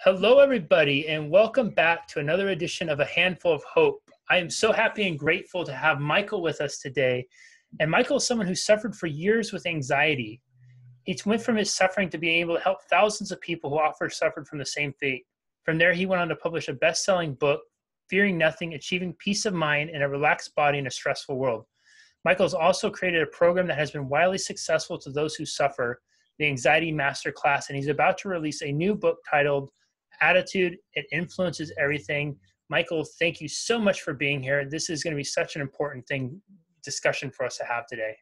Hello, everybody, and welcome back to another edition of A Handful of Hope. I am so happy and grateful to have Michael with us today. And Michael is someone who suffered for years with anxiety. He went from his suffering to being able to help thousands of people who often suffered from the same fate. From there, he went on to publish a best-selling book, Fearing Nothing, Achieving Peace of Mind in a Relaxed Body in a Stressful World. Michael has also created a program that has been widely successful to those who suffer, the Anxiety Masterclass, and he's about to release a new book titled Attitude, It Influences Everything. Michael, thank you so much for being here. This is going to be such an important discussion for us to have today.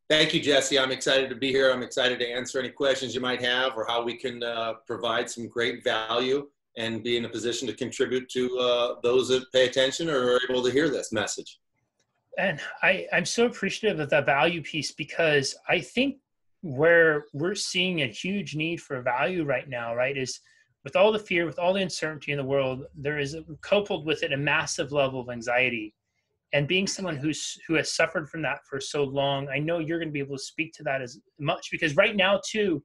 Thank you, Jesse. I'm excited to be here. I'm excited to answer any questions you might have or how we can provide some great value and be in a position to contribute to those that pay attention or are able to hear this message. And I'm so appreciative of that value piece, because I think where we're seeing a huge need for value right now, right, is with all the fear, with all the uncertainty in the world, there is coupled with it a massive level of anxiety. And being someone who has suffered from that for so long, I know you're going to be able to speak to that as much, because right now too,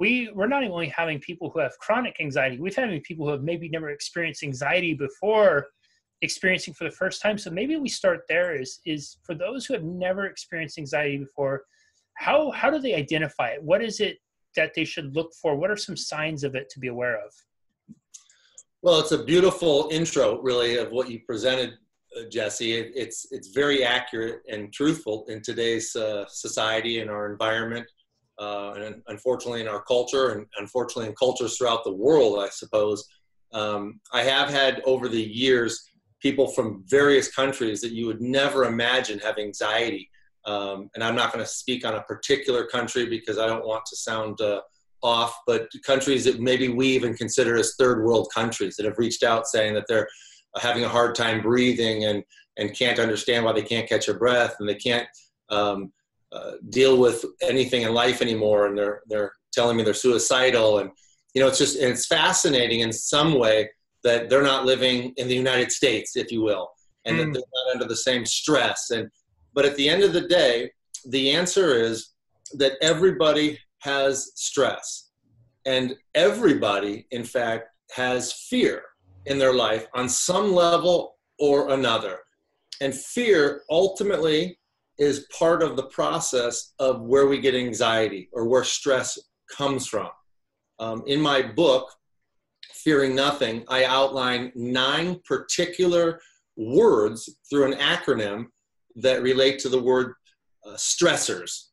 we're not only having people who have chronic anxiety, we've had people who have maybe never experienced anxiety before experiencing for the first time. So maybe we start there is for those who have never experienced anxiety before, how do they identify it? What is it that they should look for? What are some signs of it to be aware of? Well, it's a beautiful intro, really, of what you presented, Jesse. It's very accurate and truthful in today's society and our environment, and unfortunately in our culture, and unfortunately in cultures throughout the world, I suppose. I have had over the years people from various countries that you would never imagine have anxiety. And I'm not going to speak on a particular country because I don't want to sound off, but countries that maybe we even consider as third world countries that have reached out saying that they're having a hard time breathing and can't understand why they can't catch their breath, and they can't deal with anything in life anymore, and they're telling me they're suicidal. And it's fascinating in some way that they're not living in the United States, if you will, and that they're not under the same stress. But at the end of the day, the answer is that everybody has stress, and everybody, in fact, has fear in their life on some level or another. And fear ultimately is part of the process of where we get anxiety or where stress comes from. In my book, Fearing Nothing, I outline 9 particular words through an acronym that relate to the word stressors.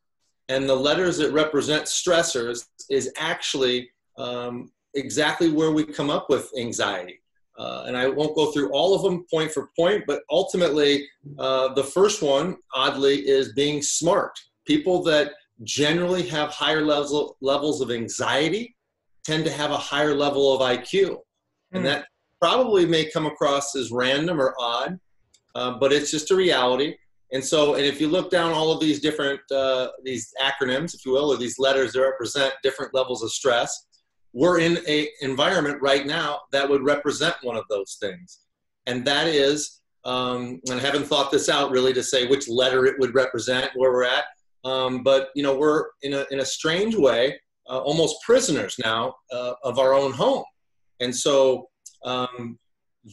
And the letters that represent stressors is actually exactly where we come up with anxiety. And I won't go through all of them point for point, but ultimately the first one, oddly, is being smart. People that generally have higher levels of anxiety tend to have a higher level of IQ. And that probably may come across as random or odd, but it's just a reality. And if you look down all of these different, these acronyms, if you will, or these letters that represent different levels of stress, we're in an environment right now that would represent one of those things. And that is, and I haven't thought this out really to say which letter it would represent where we're at, but we're in a strange way, almost prisoners now of our own home. And so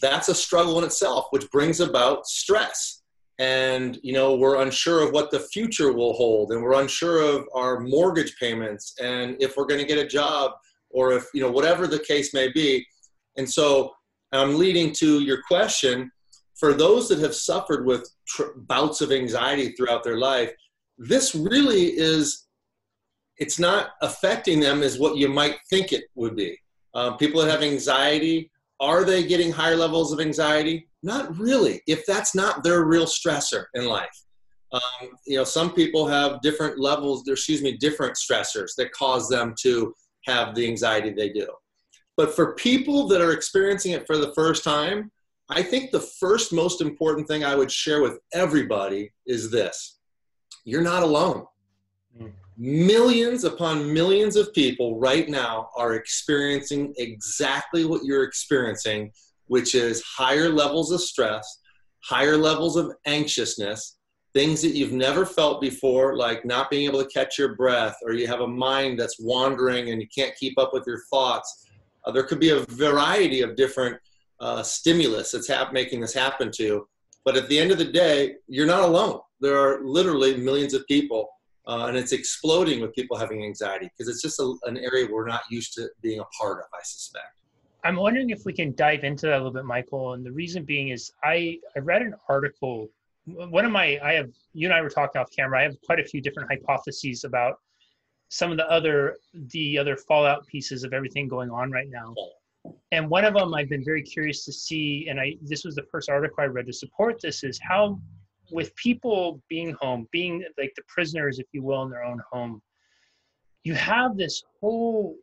that's a struggle in itself, which brings about stress. And, we're unsure of what the future will hold, and we're unsure of our mortgage payments and if we're going to get a job, or if, whatever the case may be. And so I'm leading to your question. For those that have suffered with bouts of anxiety throughout their life, this really it's not affecting them as what you might think it would be. People that have anxiety, are they getting higher levels of anxiety? Not really, if that's not their real stressor in life. Some people have different different stressors that cause them to have the anxiety they do. But for people that are experiencing it for the first time, I think the first most important thing I would share with everybody is this: you're not alone. Millions upon millions of people right now are experiencing exactly what you're experiencing, which is higher levels of stress, higher levels of anxiousness, things that you've never felt before, like not being able to catch your breath, or you have a mind that's wandering and you can't keep up with your thoughts. There could be a variety of different stimulus that's making this happen to you. But at the end of the day, you're not alone. There are literally millions of people, and it's exploding with people having anxiety because it's just an area we're not used to being a part of, I suspect. I'm wondering if we can dive into that a little bit, Michael. And the reason being is I read an article. You and I were talking off camera. I have quite a few different hypotheses about some of the other fallout pieces of everything going on right now. And one of them I've been very curious to see, and this was the first article I read to support this, is how with people being home, being like the prisoners, if you will, in their own home, you have this whole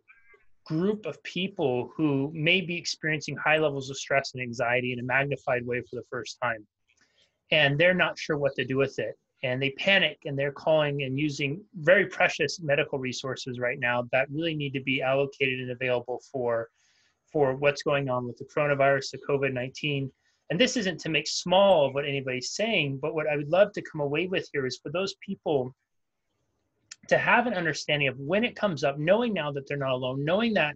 group of people who may be experiencing high levels of stress and anxiety in a magnified way for the first time. And they're not sure what to do with it. And they panic, and they're calling and using very precious medical resources right now that really need to be allocated and available for what's going on with the coronavirus, the COVID-19. And this isn't to make small of what anybody's saying, but what I would love to come away with here is for those people to have an understanding of when it comes up, knowing now that they're not alone, knowing that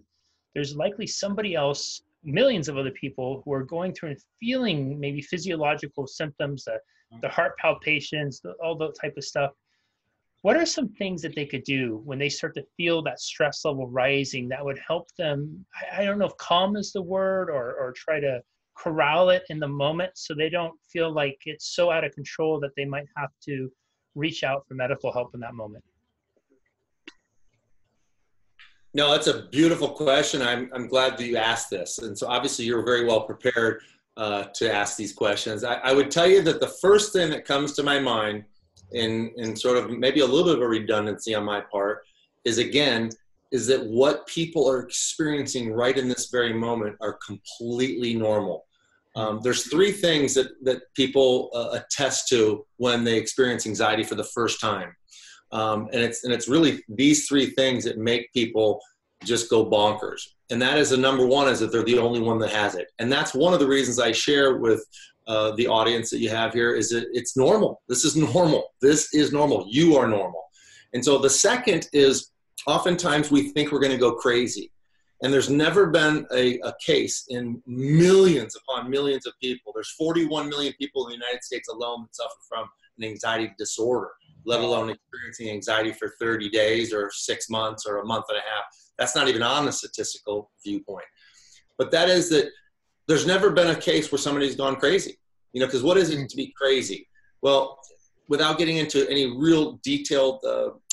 there's likely somebody else, millions of other people who are going through and feeling maybe physiological symptoms, the heart palpitations, all that type of stuff. What are some things that they could do when they start to feel that stress level rising that would help them, I don't know if calm is the word, or try to corral it in the moment so they don't feel like it's so out of control that they might have to reach out for medical help in that moment? No, that's a beautiful question. I'm glad that you asked this. And so obviously you're very well prepared to ask these questions. I would tell you that the first thing that comes to my mind in sort of maybe a little bit of a redundancy on my part is that what people are experiencing right in this very moment are completely normal. There's three things that people attest to when they experience anxiety for the first time. And it's really these three things that make people just go bonkers. And that is the number one, is that they're the only one that has it. And that's one of the reasons I share with the audience that you have here, is that it's normal. This is normal. This is normal. You are normal. And so the second is, oftentimes we think we're going to go crazy. And there's never been a case in millions upon millions of people. There's 41 million people in the United States alone that suffer from an anxiety disorder, let alone experiencing anxiety for 30 days or 6 months or a month and a half. That's not even on a statistical viewpoint. But that is that there's never been a case where somebody's gone crazy. You know, because what is it to be crazy? Well, without getting into any real detailed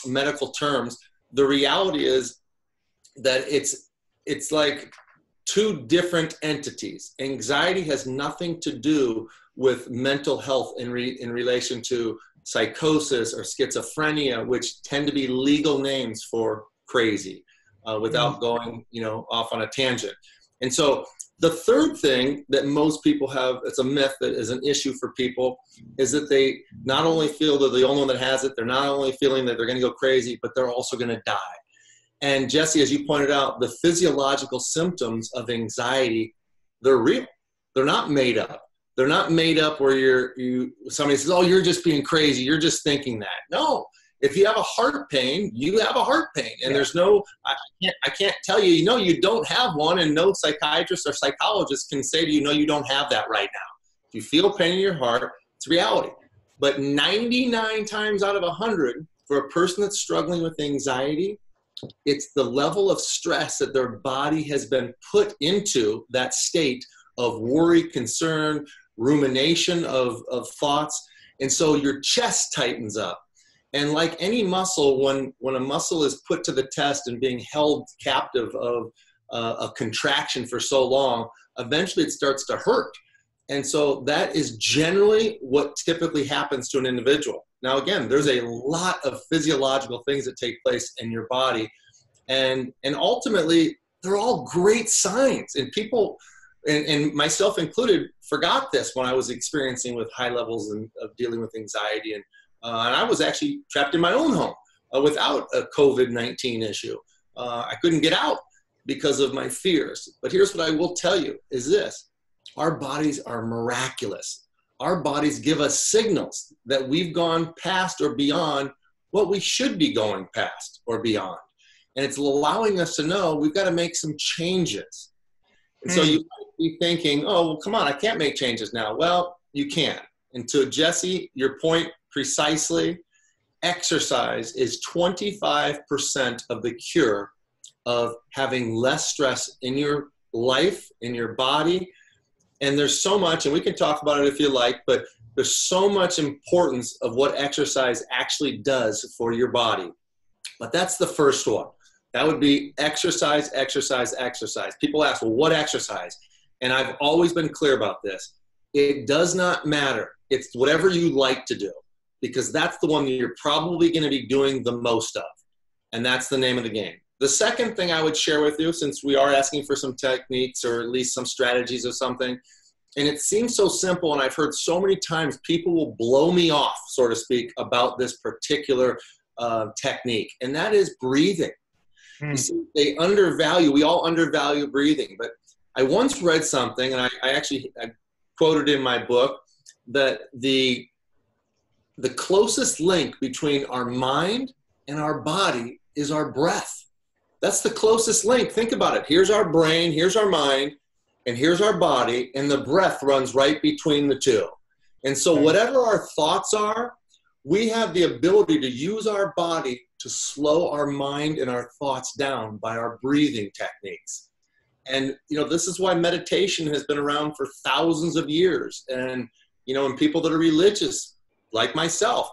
medical terms, the reality is that it's like two different entities. Anxiety has nothing to do with mental health in relation to psychosis or schizophrenia, which tend to be legal names for crazy, without going, off on a tangent. And so the third thing that most people have, it's a myth that is an issue for people, is that they not only feel they're the only one that has it, they're not only feeling that they're going to go crazy, but they're also going to die. And Jesse, as you pointed out, the physiological symptoms of anxiety, they're real. They're not made up. They're not made up where somebody says, oh, you're just being crazy. You're just thinking that. No, if you have a heart pain, you have a heart pain. And there's no, I can't tell you, you don't have one, and no psychiatrist or psychologist can say to you, no, you don't have that right now. If you feel pain in your heart, it's reality. But 99 times out of 100, for a person that's struggling with anxiety, it's the level of stress that their body has been put into, that state of worry, concern, rumination of thoughts. And so your chest tightens up. And like any muscle, when a muscle is put to the test and being held captive of a contraction for so long, eventually it starts to hurt. And so that is generally what typically happens to an individual. Now, again, there's a lot of physiological things that take place in your body. And ultimately, they're all great signs. And people, and myself included, forgot this when I was experiencing with high levels of dealing with anxiety. And I was actually trapped in my own home without a COVID-19 issue. I couldn't get out because of my fears. But here's what I will tell you is this: our bodies are miraculous. Our bodies give us signals that we've gone past or beyond what we should be going past or beyond. And it's allowing us to know we've got to make some changes. And so you might be thinking, oh, well, come on, I can't make changes now. Well, you can. And to Jesse, your point precisely, exercise is 25% of the cure of having less stress in your life, in your body. And there's so much, and we can talk about it if you like, but there's so much importance of what exercise actually does for your body. But that's the first one. That would be exercise, exercise, exercise. People ask, well, what exercise? And I've always been clear about this. It does not matter. It's whatever you like to do, because that's the one that you're probably going to be doing the most of. And that's the name of the game. The second thing I would share with you, since we are asking for some techniques or at least some strategies or something, and it seems so simple, and I've heard so many times people will blow me off, so to speak, about this particular technique, and that is breathing. You see, we all undervalue breathing. But I once read something, and I quoted in my book, that the closest link between our mind and our body is our breath. That's the closest link. Think about it. Here's our brain, here's our mind, and here's our body, and the breath runs right between the two. And so whatever our thoughts are, we have the ability to use our body to slow our mind and our thoughts down by our breathing techniques. And, this is why meditation has been around for thousands of years. And, and people that are religious, like myself,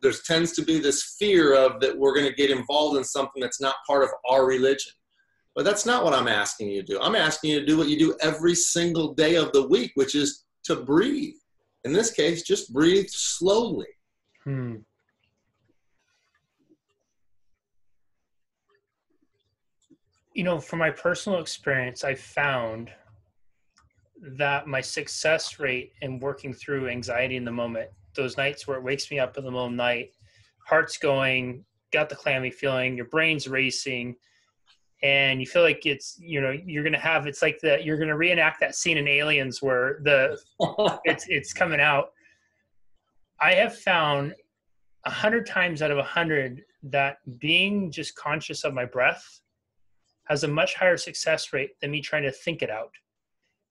there tends to be this fear of that we're going to get involved in something that's not part of our religion. But that's not what I'm asking you to do. I'm asking you to do what you do every single day of the week, which is to breathe. In this case, just breathe slowly. From my personal experience, I found that my success rate in working through anxiety in the moment, those nights where it wakes me up in the middle of the night, heart's going, got the clammy feeling, your brain's racing, and you feel like it's, you're going to have, it's like you're going to reenact that scene in Aliens where it's coming out. I have found 100 times out of 100 that being just conscious of my breath has a much higher success rate than me trying to think it out.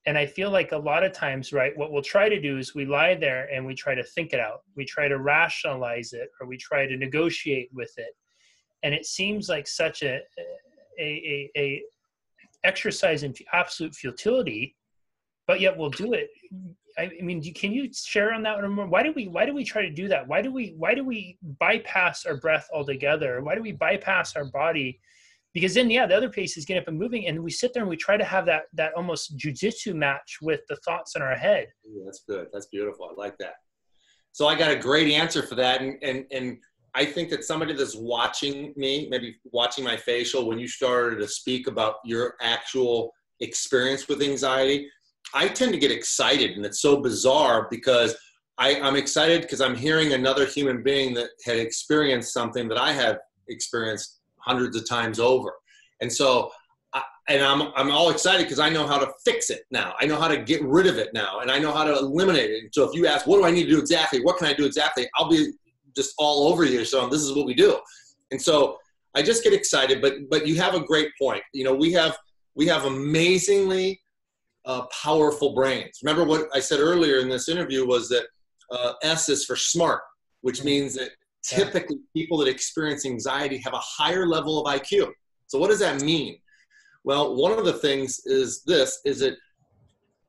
And I feel like a lot of times, right, what we'll try to do is we lie there and we try to think it out. We try to rationalize it, or we try to negotiate with it. And it seems like such a exercise in absolute futility, but yet we'll do it. I mean, can you share on that one more? Why do we try to do that? Why do we bypass our breath altogether? Why do we bypass our body? Because then, the other piece is getting up and moving, and we sit there and we try to have that almost jujitsu match with the thoughts in our head. Yeah, that's good. That's beautiful. I like that. So I got a great answer for that. And I think that somebody that's watching me, maybe watching my facial, when you started to speak about your actual experience with anxiety, I tend to get excited. And it's so bizarre because I'm excited because I'm hearing another human being that had experienced something that I have experienced hundreds of times over. And so, I'm all excited because I know how to fix it now. I know how to get rid of it now, and I know how to eliminate it. And so if you ask, what do I need to do exactly? What can I do exactly? I'll be just all over you. So this is what we do. And so I just get excited, but you have a great point. We have amazingly powerful brains. Remember what I said earlier in this interview was that S is for smart, which means that typically people that experience anxiety have a higher level of IQ. So what does that mean? Well, one of the things is that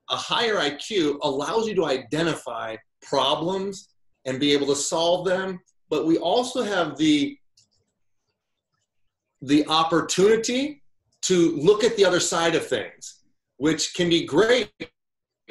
a higher IQ allows you to identify problems and be able to solve them. But we also have the opportunity to look at the other side of things, which can be great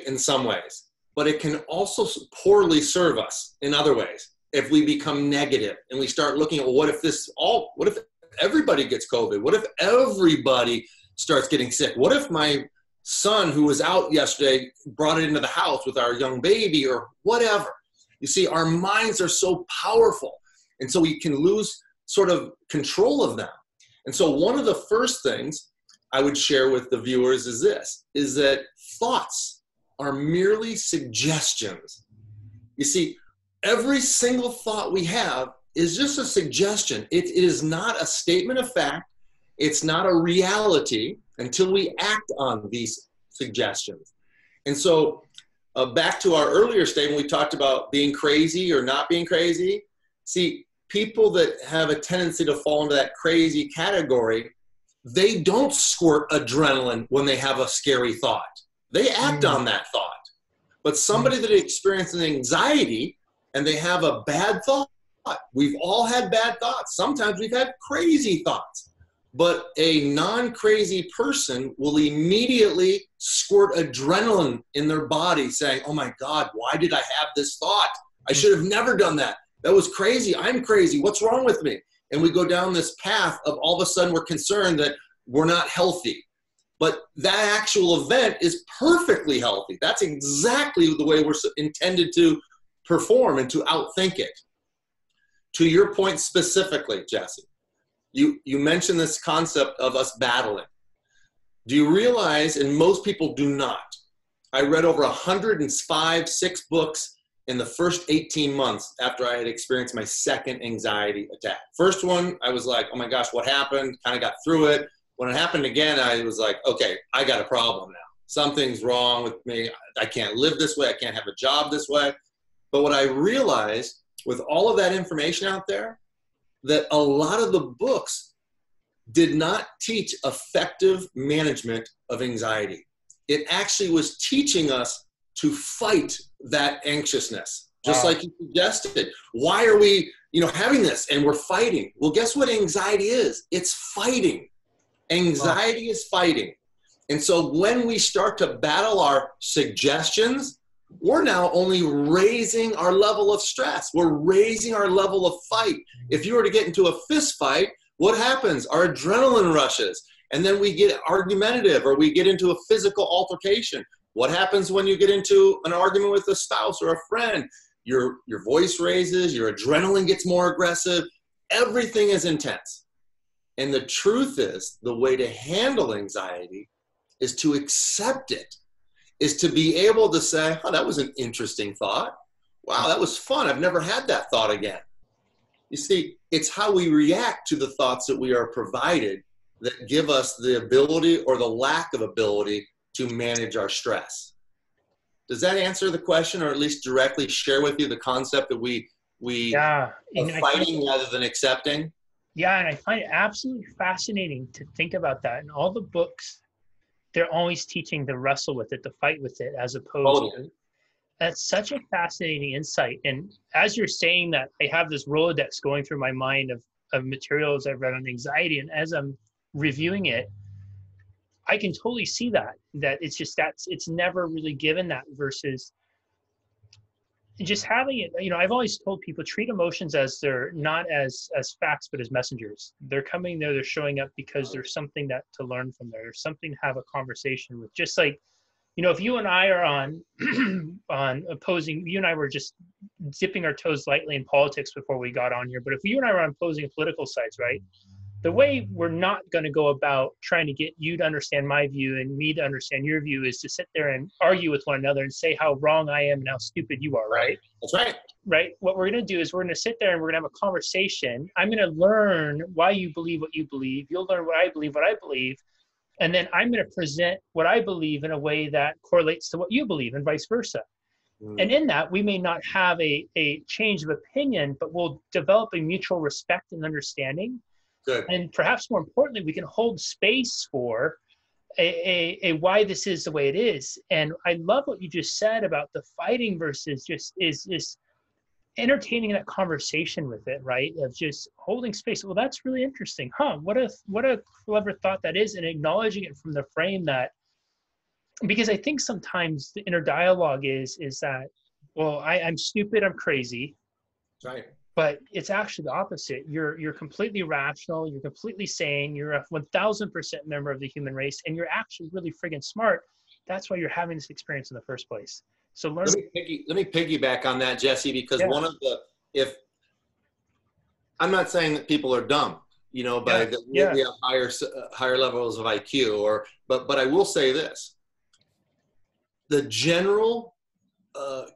in some ways, but it can also poorly serve us in other ways. If we become negative and we start looking at, well, what if everybody gets COVID? What if everybody starts getting sick? What if my son who was out yesterday brought it into the house with our young baby or whatever? You see, our minds are so powerful. And so we can lose sort of control of them. And so one of the first things I would share with the viewers is that thoughts are merely suggestions. You see, every single thought we have is just a suggestion. It is not a statement of fact. It's not a reality until we act on these suggestions. And so back to our earlier statement, we talked about being crazy or not being crazy. See, people that have a tendency to fall into that crazy category, they don't squirt adrenaline when they have a scary thought. They act on that thought. But somebody that experiences anxiety and they have a bad thought, we've all had bad thoughts. Sometimes we've had crazy thoughts. But a non-crazy person will immediately squirt adrenaline in their body saying, oh my God, why did I have this thought? I should have never done that. That was crazy. I'm crazy. What's wrong with me? And we go down this path of all of a sudden we're concerned that we're not healthy. But that actual event is perfectly healthy. That's exactly the way we're intended to perform and to outthink it. To your point specifically, Jesse, you mentioned this concept of us battling. Do you realize, and most people do not, I read over 106 books in the first 18 months after I had experienced my second anxiety attack. First one, I was like, oh my gosh, what happened? Kind of got through it. When it happened again, I was like, okay, I got a problem now. Something's wrong with me. I can't live this way. I can't have a job this way. But what I realized with all of that information out there, that a lot of the books did not teach effective management of anxiety. It actually was teaching us to fight that anxiousness, just like you suggested. Why are we, having this and we're fighting? Well, guess what anxiety is? It's fighting. Anxiety is fighting. And so when we start to battle our suggestions, we're now only raising our level of stress. We're raising our level of fight. If you were to get into a fist fight, what happens? Our adrenaline rushes, and then we get argumentative or we get into a physical altercation. What happens when you get into an argument with a spouse or a friend? Your voice raises, your adrenaline gets more aggressive. Everything is intense. And the truth is, the way to handle anxiety is to accept it, is to be able to say, oh, that was an interesting thought. Wow, that was fun. I've never had that thought again. You see, it's how we react to the thoughts that we are provided that give us the ability or the lack of ability to manage our stress. Does that answer the question, or at least directly share with you the concept that we are fighting rather than accepting? Yeah, and I find it absolutely fascinating to think about that. In all the books, they're always teaching to wrestle with it, to fight with it, as opposed to. That's such a fascinating insight. And as you're saying that, I have this Rolodex going through my mind of materials I've read on anxiety. And as I'm reviewing it, I can totally see that it's just it's never really given that versus just having it. I've always told people, treat emotions as they're not as facts, but as messengers. They're coming there, they're showing up because there's something to learn from there. There's something to have a conversation with. Just like, if you and I are on opposing, you and I were just dipping our toes lightly in politics before we got on here. But if you and I were on opposing political sides, right? The way we're not going to go about trying to get you to understand my view and me to understand your view is to sit there and argue with one another and say how wrong I am and how stupid you are, right? That's right. Right? What we're going to do is we're going to sit there and we're going to have a conversation. I'm going to learn why you believe what you believe. You'll learn what I believe. And then I'm going to present what I believe in a way that correlates to what you believe and vice versa. And in that, we may not have a change of opinion, but we'll develop a mutual respect and understanding. Good. And perhaps more importantly, we can hold space for a why this is the way it is. And I love what you just said about the fighting versus just is entertaining that conversation with it, right? Of just holding space. Well, that's really interesting. What a clever thought that is, and acknowledging it from the frame that, because I think sometimes the inner dialogue is that, well, I'm stupid, I'm crazy. Right. But it's actually the opposite. You're completely rational. You're completely sane. You're a 1000% member of the human race, and you're actually really friggin' smart. That's why you're having this experience in the first place. So learn. Let me piggyback on that, Jesse, because one of if I'm not saying that people are dumb, but we have higher levels of IQ, but I will say this: the general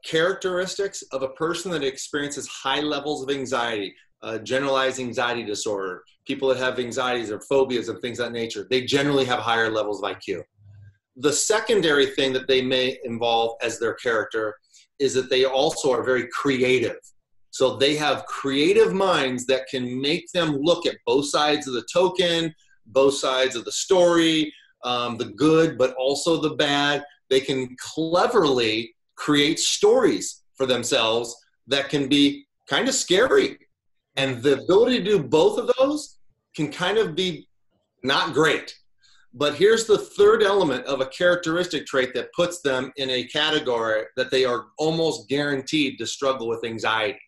characteristics of a person that experiences high levels of anxiety, generalized anxiety disorder, people that have anxieties or phobias and things of that nature, they generally have higher levels of IQ. The secondary thing that they may involve as their character is that they also are very creative. So they have creative minds that can make them look at both sides of the token, both sides of the story, the good, but also the bad. They can cleverly create stories for themselves that can be kind of scary. And the ability to do both of those can kind of be not great. But here's the third element of a characteristic trait that puts them in a category that they are almost guaranteed to struggle with anxiety.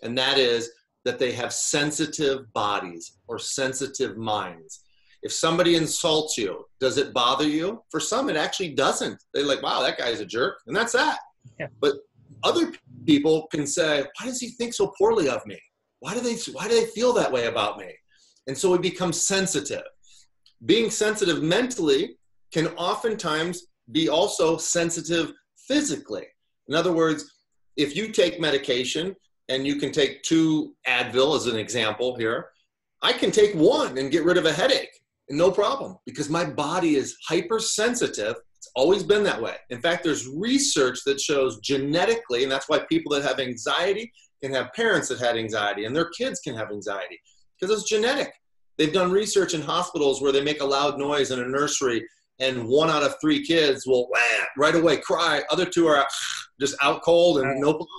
And that is that they have sensitive bodies or sensitive minds. If somebody insults you, does it bother you? For some, it actually doesn't. They're like, wow, that guy's a jerk. And that's that. Yeah. But other people can say, why does he think so poorly of me? Why do they feel that way about me? And so we become sensitive. Being sensitive mentally can oftentimes be also sensitive physically. In other words, if you take medication, and you can take 2 Advil as an example here, I can take 1 and get rid of a headache, no problem, because my body is hypersensitive. It's always been that way. In fact, there's research that shows genetically, and that's why people that have anxiety can have parents that had anxiety, and their kids can have anxiety, because it's genetic. They've done research in hospitals where they make a loud noise in a nursery, and 1 out of 3 kids will right away cry. Other 2 are just out cold and no problem.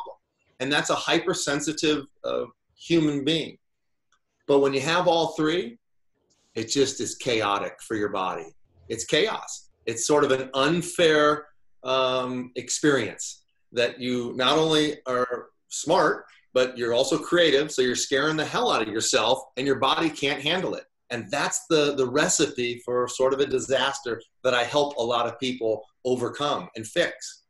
And that's a hypersensitive human being. But when you have all 3, it just is chaotic for your body. It's chaos. It's sort of an unfair experience that you not only are smart, but you're also creative. So you're scaring the hell out of yourself and your body can't handle it. And that's the recipe for sort of a disaster that I help a lot of people overcome and fix.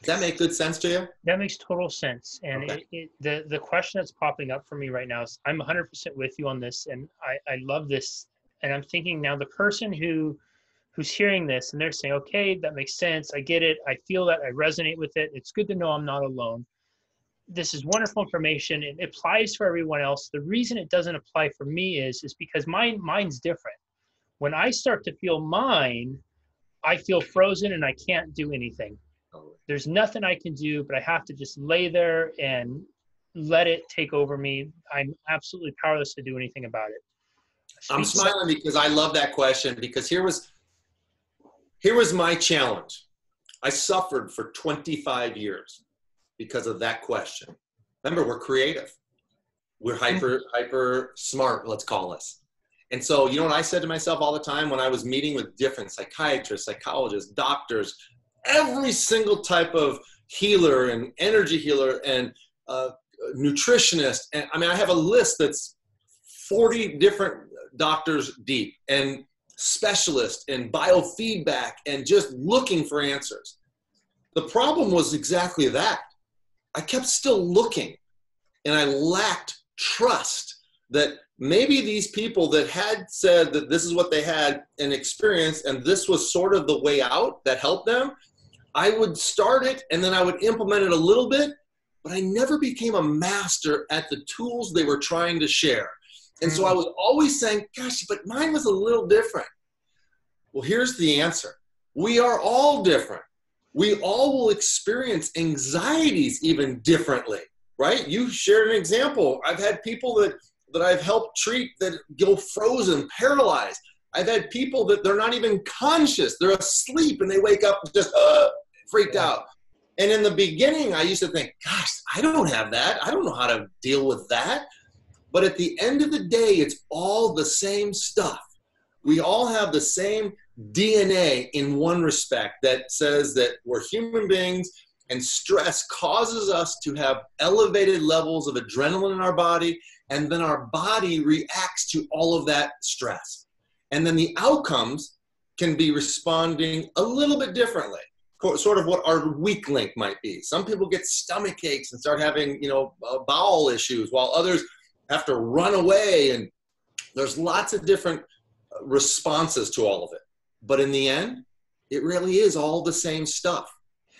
Does that make good sense to you? That makes total sense. And okay. The question that's popping up for me right now is I'm 100% with you on this. And I love this. And I'm thinking now the person who's hearing this and they're saying, okay, that makes sense. I get it. I feel that. I resonate with it. It's good to know I'm not alone. This is wonderful information. It applies for everyone else. The reason it doesn't apply for me is because mine's different. When I start to feel mine, I feel frozen and I can't do anything. There's nothing I can do, but I have to just lay there and let it take over me. I'm absolutely powerless to do anything about it. I'm smiling because I love that question, because here was my challenge. I suffered for 25 years because of that question. Remember, we're creative. We're hyper smart, let's call us. And so, you know what I said to myself all the time when I was meeting with different psychiatrists, psychologists, doctors, every single type of healer and energy healer and nutritionist. And I mean, I have a list that's 40 different doctors deep and specialists and biofeedback and just looking for answers. The problem was exactly that. I kept still looking and I lacked trust that maybe these people that had said that this is what they had and experienced and this was sort of the way out that helped them, I would start it and then I would implement it a little bit, but I never became a master at the tools they were trying to share. And so I was always saying, gosh, but mine was a little different. Well, here's the answer. We are all different. We all will experience anxieties even differently, right? You shared an example. I've had people that I've helped treat that go frozen, paralyzed. I've had people that they're not even conscious. They're asleep and they wake up just freaked out. And in the beginning, I used to think, gosh, I don't have that. I don't know how to deal with that. But at the end of the day, it's all the same stuff. We all have the same DNA in one respect that says that we're human beings and stress causes us to have elevated levels of adrenaline in our body, and then our body reacts to all of that stress. And then the outcomes can be responding a little bit differently, sort of what our weak link might be. Some people get stomach aches and start having, bowel issues, while others have to run away. And there's lots of different responses to all of it. But in the end, it really is all the same stuff.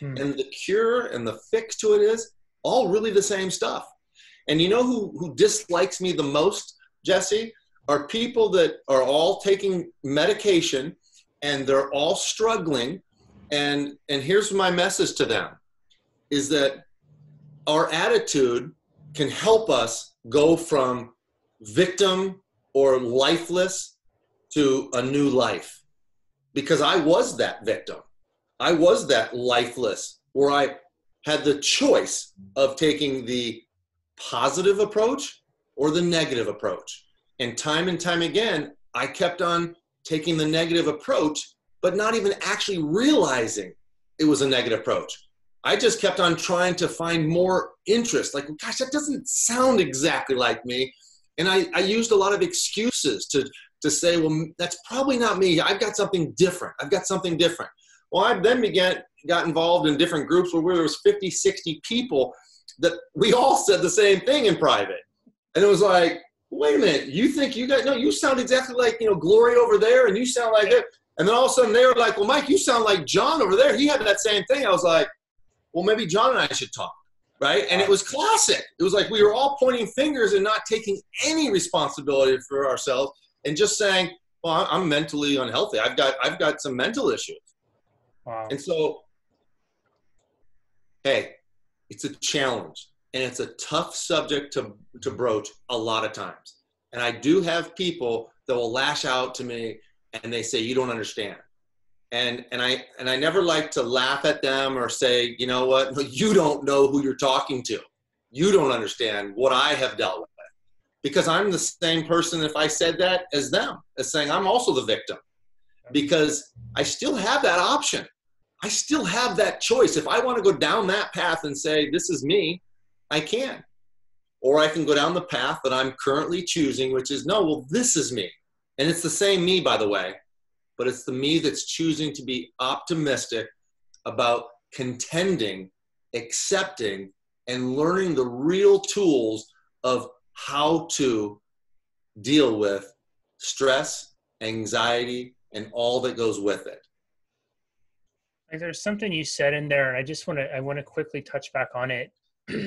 And the cure and the fix to it is all really the same stuff. And you know who dislikes me the most, Jesse? Are people that are all taking medication and they're all struggling. And here's my message to them, is that our attitude can help us go from victim or lifeless to a new life. Because I was that victim. I was that lifeless, where I had the choice of taking the positive approach or the negative approach. And time again, I kept on taking the negative approach, but not even actually realizing it was a negative approach. I just kept on trying to find more interest. Like, gosh, that doesn't sound exactly like me. And I used a lot of excuses to say, well, that's probably not me. I've got something different. I've got something different. Well, I then got involved in different groups where there was 50, 60 people that we all said the same thing in private. And it was like, wait a minute, you think you got, no, you sound exactly like, Glory over there, and you sound like it. And then all of a sudden they were like, well, Mike, you sound like John over there. He had that same thing. I was like, well, maybe John and I should talk, right? And it was classic. It was like we were all pointing fingers and not taking any responsibility for ourselves and just saying, well, I'm mentally unhealthy. I've got some mental issues. Wow. And so, hey, it's a challenge, and it's a tough subject to broach a lot of times. And I do have people that will lash out to me and they say, you don't understand. And I never like to laugh at them or say, you know what, no, you don't know who you're talking to. You don't understand what I have dealt with. Because I'm the same person if I said that as them, as saying I'm also the victim. Because I still have that option. I still have that choice. If I want to go down that path and say, this is me, I can. Or I can go down the path that I'm currently choosing, which is, no, well, this is me. And it's the same me, by the way, but it's the me that's choosing to be optimistic about contending, accepting, and learning the real tools of how to deal with stress, anxiety, and all that goes with it. There's something you said in there, and I want to quickly touch back on it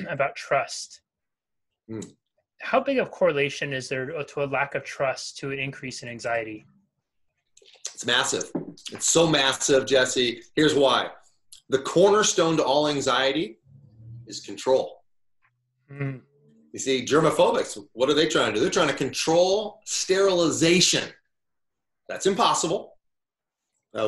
about trust. How big of correlation is there to a lack of trust to an increase in anxiety? It's massive. It's so massive, Jesse. Here's why. The cornerstone to all anxiety is control. You see, germophobics, what are they trying to do? They're trying to control sterilization. That's impossible.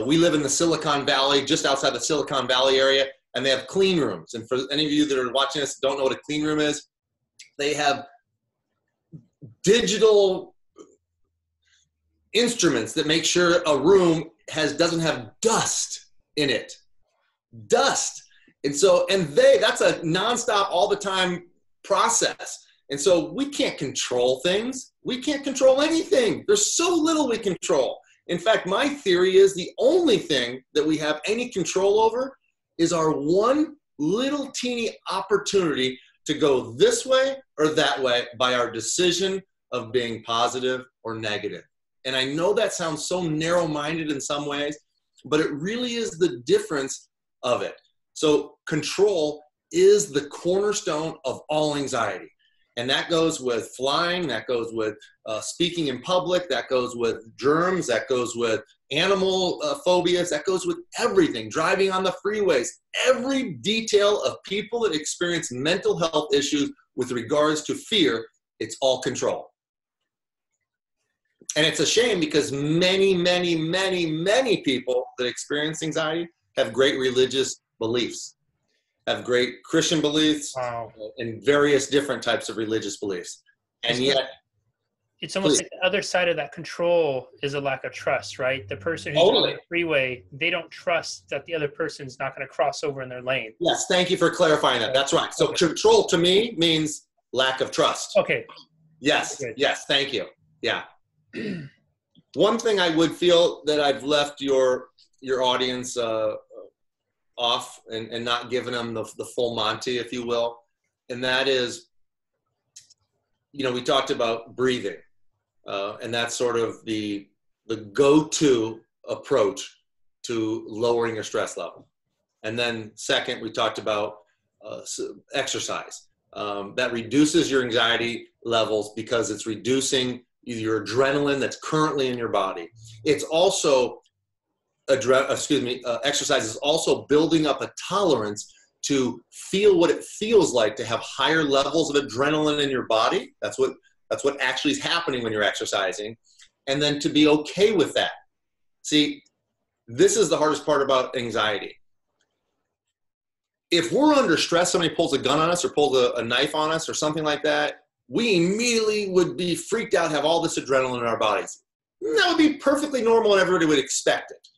We live in the Silicon Valley, just outside the Silicon Valley area, and they have clean rooms. And for any of you that are watching this don't know what a clean room is, they have digital instruments that make sure a room doesn't have dust in it. Dust. And that's a nonstop, all the time process. And so we can't control things. We can't control anything. There's so little we control. In fact, my theory is the only thing that we have any control over is our one little teeny opportunity to go this way or that way by our decision of being positive or negative. And I know that sounds so narrow-minded in some ways, but it really is the difference of it. So control is the cornerstone of all anxiety. And that goes with flying, that goes with speaking in public, that goes with germs, that goes with animal phobias, that goes with everything, driving on the freeways. Every detail of people that experience mental health issues with regards to fear, it's all control. And it's a shame because many, many, many, many people that experience anxiety have great religious beliefs, have great Christian beliefs, Wow. And various different types of religious beliefs. And yet, it's almost like the other side of that control is a lack of trust, right? The person who's on the freeway, they don't trust that the other person's not going to cross over in their lane. Yes, thank you for clarifying that. That's right. So control to me means lack of trust. Okay. Yes, yes, thank you. Yeah. One thing I would feel that I've left your audience off and not given them the full Monty, if you will, and that is, we talked about breathing, and that's sort of the go-to approach to lowering your stress level. And then second, we talked about exercise. that reduces your anxiety levels because it's reducing your adrenaline that's currently in your body. It's also, exercise is also building up a tolerance to feel what it feels like to have higher levels of adrenaline in your body. That's what actually is happening when you're exercising. And then to be okay with that. See, this is the hardest part about anxiety. If we're under stress, somebody pulls a gun on us or pulls a knife on us or something like that, we immediately would be freaked out, have all this adrenaline in our bodies. That would be perfectly normal and everybody would expect it.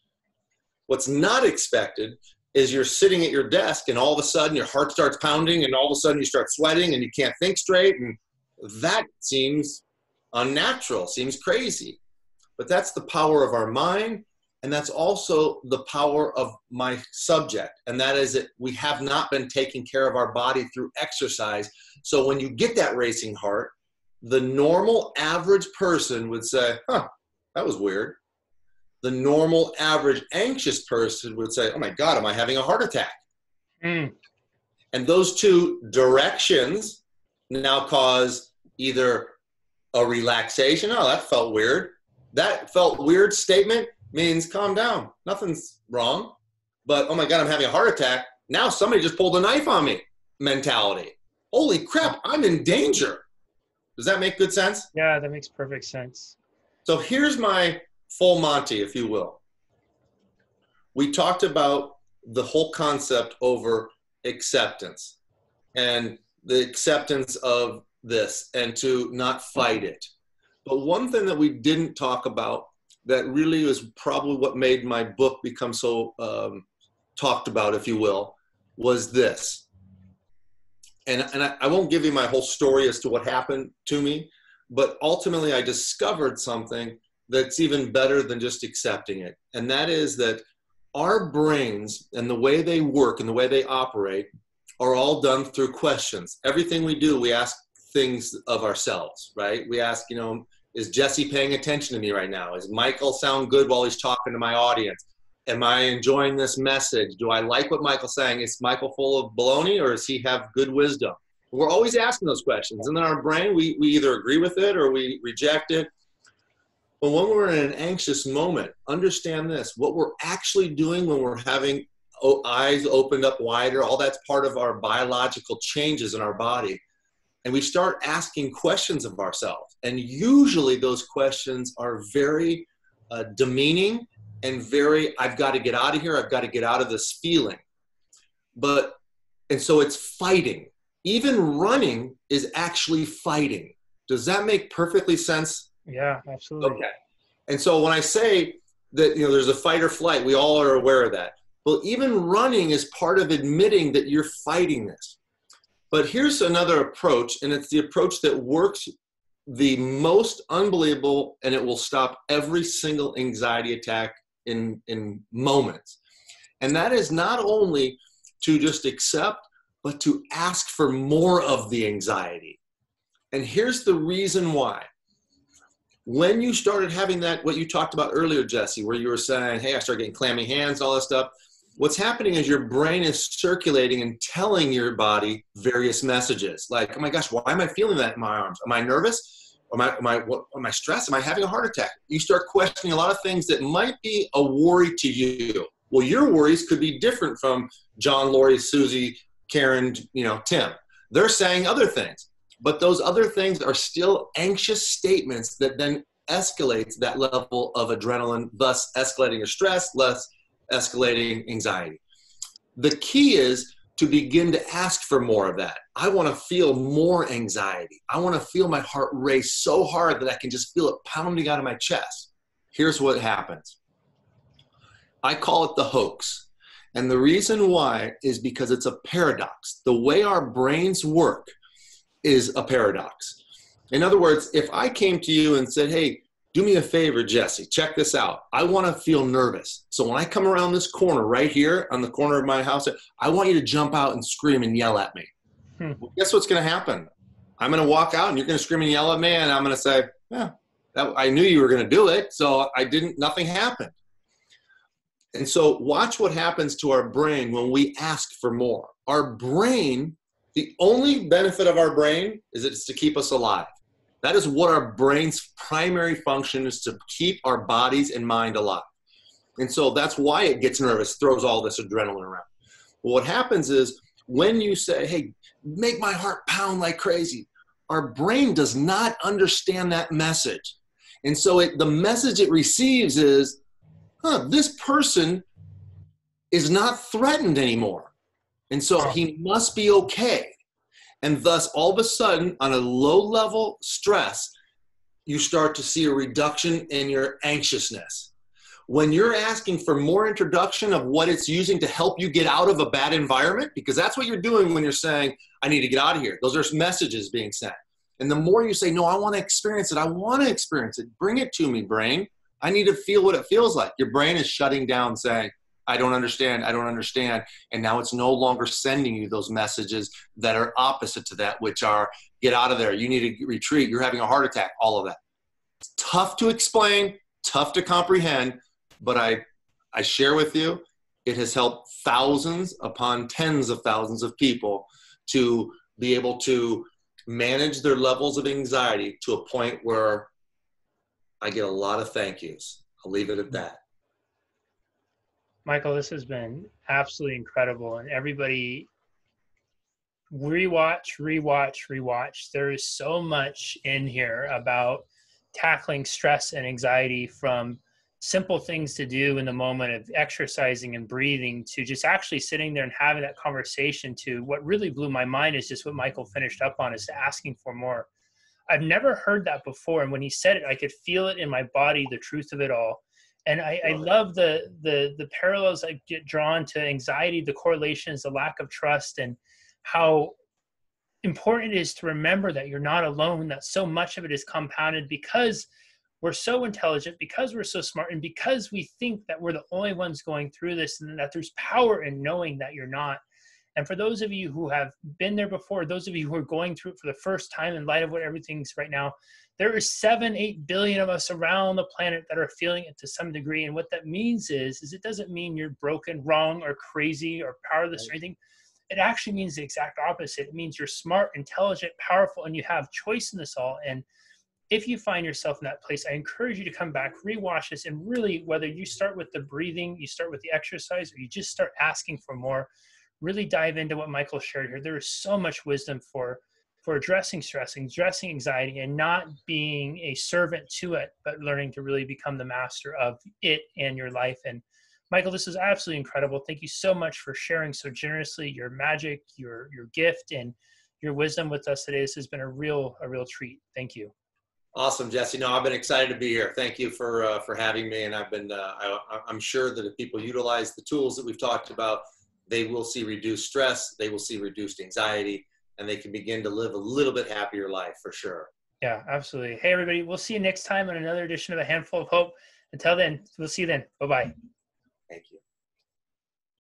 What's not expected is you're sitting at your desk and all of a sudden your heart starts pounding and all of a sudden you start sweating and you can't think straight, and that seems unnatural, seems crazy. But that's the power of our mind, and that's also the power of my subject, and that is that we have not been taking care of our body through exercise. So when you get that racing heart, the normal average person would say, huh, that was weird. The normal average anxious person would say, oh my God, am I having a heart attack? And those two directions now cause either a relaxation. Oh, that felt weird. That felt weird statement means calm down. Nothing's wrong. But, oh my God, I'm having a heart attack. Now somebody just pulled a knife on me mentality. Holy crap, I'm in danger. Does that make good sense? Yeah, that makes perfect sense. So here's my full Monty, if you will. We talked about the whole concept over acceptance and the acceptance of this and to not fight it. But one thing that we didn't talk about that really was probably what made my book become so talked about, if you will, was this. And I won't give you my whole story as to what happened to me, but ultimately I discovered something that's even better than just accepting it. And that is that our brains and the way they work and the way they operate are all done through questions. Everything we do, we ask things of ourselves, right? We ask, you know, is Jesse paying attention to me right now? Is Michael sound good while he's talking to my audience? Am I enjoying this message? Do I like what Michael's saying? Is Michael full of baloney or does he have good wisdom? We're always asking those questions. And then our brain, we either agree with it or we reject it. But when we're in an anxious moment, understand this. What we're actually doing when we're having eyes opened up wider, all that's part of our biological changes in our body. And we start asking questions of ourselves. And usually those questions are very demeaning and very, I've got to get out of here. I've got to get out of this feeling. And so it's fighting. Even running is actually fighting. Does that make perfectly sense? Yeah, absolutely. Okay. And so when I say that, you know, there's a fight or flight, we all are aware of that. Well, even running is part of admitting that you're fighting this. But here's another approach, and it's the approach that works the most unbelievable, and it will stop every single anxiety attack in moments. And that is not only to just accept, but to ask for more of the anxiety. And here's the reason why. When you started having that, what you talked about earlier, Jesse, where you were saying, hey, I started getting clammy hands, all that stuff. What's happening is your brain is circulating and telling your body various messages. Like, oh my gosh, why am I feeling that in my arms? Am I nervous? Am I stressed? Am I having a heart attack? You start questioning a lot of things that might be a worry to you. Well, your worries could be different from John, Lori, Susie, Karen, you know, Tim. They're saying other things. But those other things are still anxious statements that then escalates that level of adrenaline, thus escalating your stress, thus escalating anxiety. The key is to begin to ask for more of that. I want to feel more anxiety. I want to feel my heart race so hard that I can just feel it pounding out of my chest. Here's what happens. I call it the hoax. And the reason why is because it's a paradox. The way our brains work is a paradox. In other words, if I came to you and said, hey, do me a favor, Jesse, check this out. I want to feel nervous. So when I come around this corner right here on the corner of my house, I want you to jump out and scream and yell at me. Well, guess what's going to happen? I'm going to walk out and you're going to scream and yell at me and I'm going to say, yeah, I knew you were going to do it. So nothing happened. And so watch what happens to our brain when we ask for more. Our brain The only benefit of our brain is it's to keep us alive. That is what our brain's primary function is, to keep our bodies and mind alive. And so that's why it gets nervous, throws all this adrenaline around. Well, what happens is when you say, hey, make my heart pound like crazy, our brain does not understand that message. And so the message it receives is, this person is not threatened anymore. And so he must be okay. And thus, all of a sudden, on a low-level stress, you start to see a reduction in your anxiousness. When you're asking for more introduction of what it's using to help you get out of a bad environment, because that's what you're doing when you're saying, I need to get out of here. Those are messages being sent. And the more you say, no, I want to experience it. I want to experience it. Bring it to me, brain. I need to feel what it feels like. Your brain is shutting down, saying, I don't understand. I don't understand. And now it's no longer sending you those messages that are opposite to that, which are, get out of there. You need to retreat. You're having a heart attack. All of that. It's tough to explain, tough to comprehend, but I share with you, it has helped thousands upon tens of thousands of people to be able to manage their levels of anxiety to a point where I get a lot of thank yous. I'll leave it at that. Michael, this has been absolutely incredible. And everybody, rewatch. There is so much in here about tackling stress and anxiety, from simple things to do in the moment of exercising and breathing to just actually sitting there and having that conversation, to what really blew my mind is just what Michael finished up on, is asking for more. I've never heard that before. And when he said it, I could feel it in my body, the truth of it all. And I love the parallels that get drawn to anxiety, the correlations, the lack of trust, and how important it is to remember that you're not alone, that so much of it is compounded because we're so intelligent, because we're so smart, and because we think that we're the only ones going through this, and that there's power in knowing that you're not. And for those of you who have been there before, those of you who are going through it for the first time in light of what everything's right now, there is 7-8 billion of us around the planet that are feeling it to some degree. And what that means is it doesn't mean you're broken, wrong, or crazy, or powerless or anything. It actually means the exact opposite. It means you're smart, intelligent, powerful, and you have choice in this all. And if you find yourself in that place, I encourage you to come back, rewatch this, and really, whether you start with the breathing, you start with the exercise, or you just start asking for more, really dive into what Michael shared here. There is so much wisdom for addressing stress, addressing anxiety, and not being a servant to it, but learning to really become the master of it and your life. And Michael, this is absolutely incredible. Thank you so much for sharing so generously your magic, your gift, and your wisdom with us today. This has been a real treat. Thank you. Awesome, Jesse. No, I've been excited to be here. Thank you for having me. And I'm sure that if people utilize the tools that we've talked about, they will see reduced stress, they will see reduced anxiety, and they can begin to live a little bit happier life for sure. Yeah, absolutely. Hey, everybody, we'll see you next time on another edition of A Handful of Hope. Until then, we'll see you then. Bye-bye. Thank you.